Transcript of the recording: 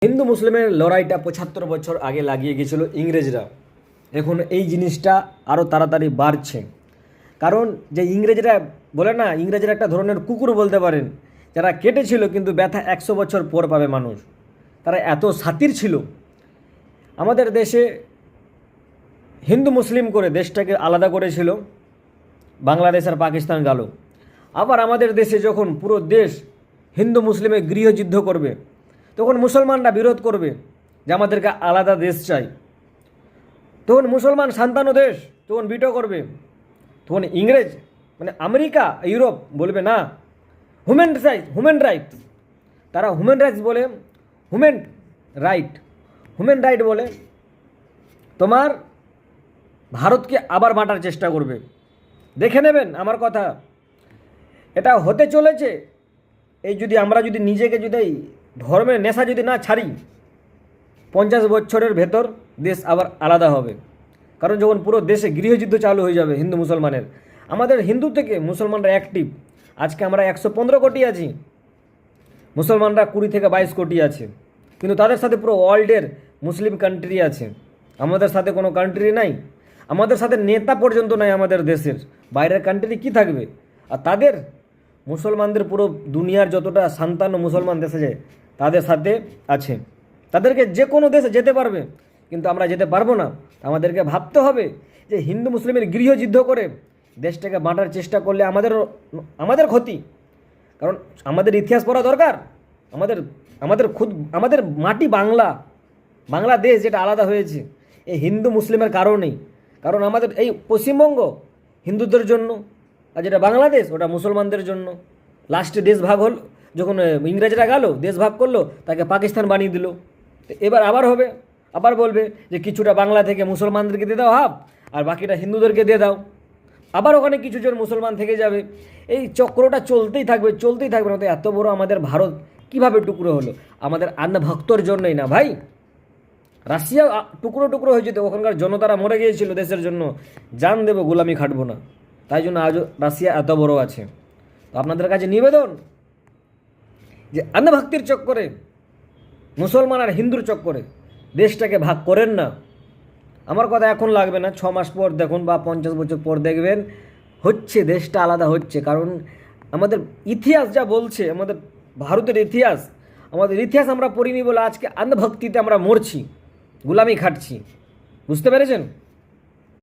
হিন্দু মুসলিমের লড়াইটা ৭৫ বছর আগে লাগিয়ে গেছিল ইংরেজরা। এখন এই জিনিসটা আরও তাড়াতাড়ি বাড়ছে, কারণ যে ইংরেজরা বলে না, ইংরেজরা একটা ধরনের কুকুর বলতে পারেন, যারা কেটেছিল কিন্তু ব্যথা ১০০ বছর পর পাবে মানুষ। তারা এত শাতির ছিল। আমাদের দেশে হিন্দু মুসলিম করে দেশটাকে আলাদা করেছিল, বাংলাদেশ আর পাকিস্তান গেল। আবার আমাদের দেশে যখন পুরো দেশ হিন্দু মুসলিমে গৃহযুদ্ধ করবে, তখন মুসলমানরা বিরোধ করবে যে আমাদেরকে আলাদা দেশ চাই। তখন মুসলমান শান্তানো দেশ তখন বিটো করবে। তখন ইংরেজ মানে আমেরিকা, ইউরোপ বলবে না, হুম্যান রাইট। তারা হুম্যান রাইটস বলে, হুম্যান রাইট বলে তোমার ভারতকে আবার বাঁটার চেষ্টা করবে। দেখে নেবেন আমার কথা, এটা হতে চলেছে। এই যদি আমরা নিজেকে ধর্মের নেশা না ছাড়ি, ৫০ বছরের ভেতর দেশ আবার আলাদা হবে। কারণ যখন পুরো দেশে গৃহযুদ্ধ চালু হয়ে যাবে হিন্দু মুসলমানের, আমাদের হিন্দু থেকে মুসলমানরা অ্যাক্টিভ। আজকে আমরা ১১৫ কোটি আছি, মুসলমানরা ২০ থেকে ২২ কোটি আছে, কিন্তু তাদের সাথে পুরো ওয়ার্ল্ডের মুসলিম কান্ট্রি আছে। আমাদের সাথে কোনো কান্ট্রি নাই, আমাদের সাথে নেতা পর্যন্ত নাই আমাদের দেশের। বাইরের কান্ট্রি কি থাকবে? আর তাদের মুসলমানদের পুরো দুনিয়ার যতটা শান্তান্ন মুসলমান দেশে যায় তাদের সাথে আছে। তাদেরকে যে কোনো দেশে যেতে পারবে, কিন্তু আমরা যেতে পারবো না। আমাদেরকে ভাবতে হবে যে হিন্দু মুসলিমের গৃহযুদ্ধ করে দেশটাকে বাঁটার চেষ্টা করলে আমাদের ক্ষতি। কারণ আমাদের ইতিহাস পড়া দরকার। আমাদের মাটি বাংলাদেশ যেটা আলাদা হয়েছে এই হিন্দু মুসলিমের কারণেই। কারণ আমাদের এই পশ্চিমবঙ্গ হিন্দুদের জন্য, আর যেটা বাংলাদেশ ওটা মুসলমানদের জন্য। লাস্টে দেশ ভাগ হল যখন ইংরেজরা গেল, দেশ ভাগ করলো, তাকে পাকিস্তান বানিয়ে দিল। তো এবার আবার হবে, আবার বলবে যে কিছুটা বাংলা থেকে মুসলমানদেরকে দিয়ে দাও হাফ, আর বাকিটা হিন্দুদেরকে দিয়ে দাও। আবার ওখানে কিছুজন মুসলমান থেকে যাবে। এই চক্রটা চলতেই থাকবে না। তো এত বড় আমাদের ভারত কিভাবে টুকরো হলো? আমাদের আন্নভক্তর জন্যই না ভাই। রাশিয়া টুকরো হয়ে যেত, ওখানকার জনতারা মরে গিয়েছিল দেশের জন্য। জান দেবো, গোলামি খাটবো না। তাই জন্য আজও রাশিয়া এত বড় আছে। তো আপনাদের কাছে নিবেদন যে আন্নভক্তির চক্করে, মুসলমান আর হিন্দুর চক্করে দেশটাকে ভাগ করেন না। আমার কথা এখন লাগবে না, ৬ মাস পর দেখুন বা ৫০ বছর পর দেখবেন হচ্ছে, দেশটা আলাদা হচ্ছে। কারণ আমাদের ইতিহাস যা বলছে, আমাদের ভারতের ইতিহাস আমরা পড়িনি বলে আজকে আন্নভক্তিতে আমরা মরছি, গোলামি খাটছি। বুঝতে পেরেছেন?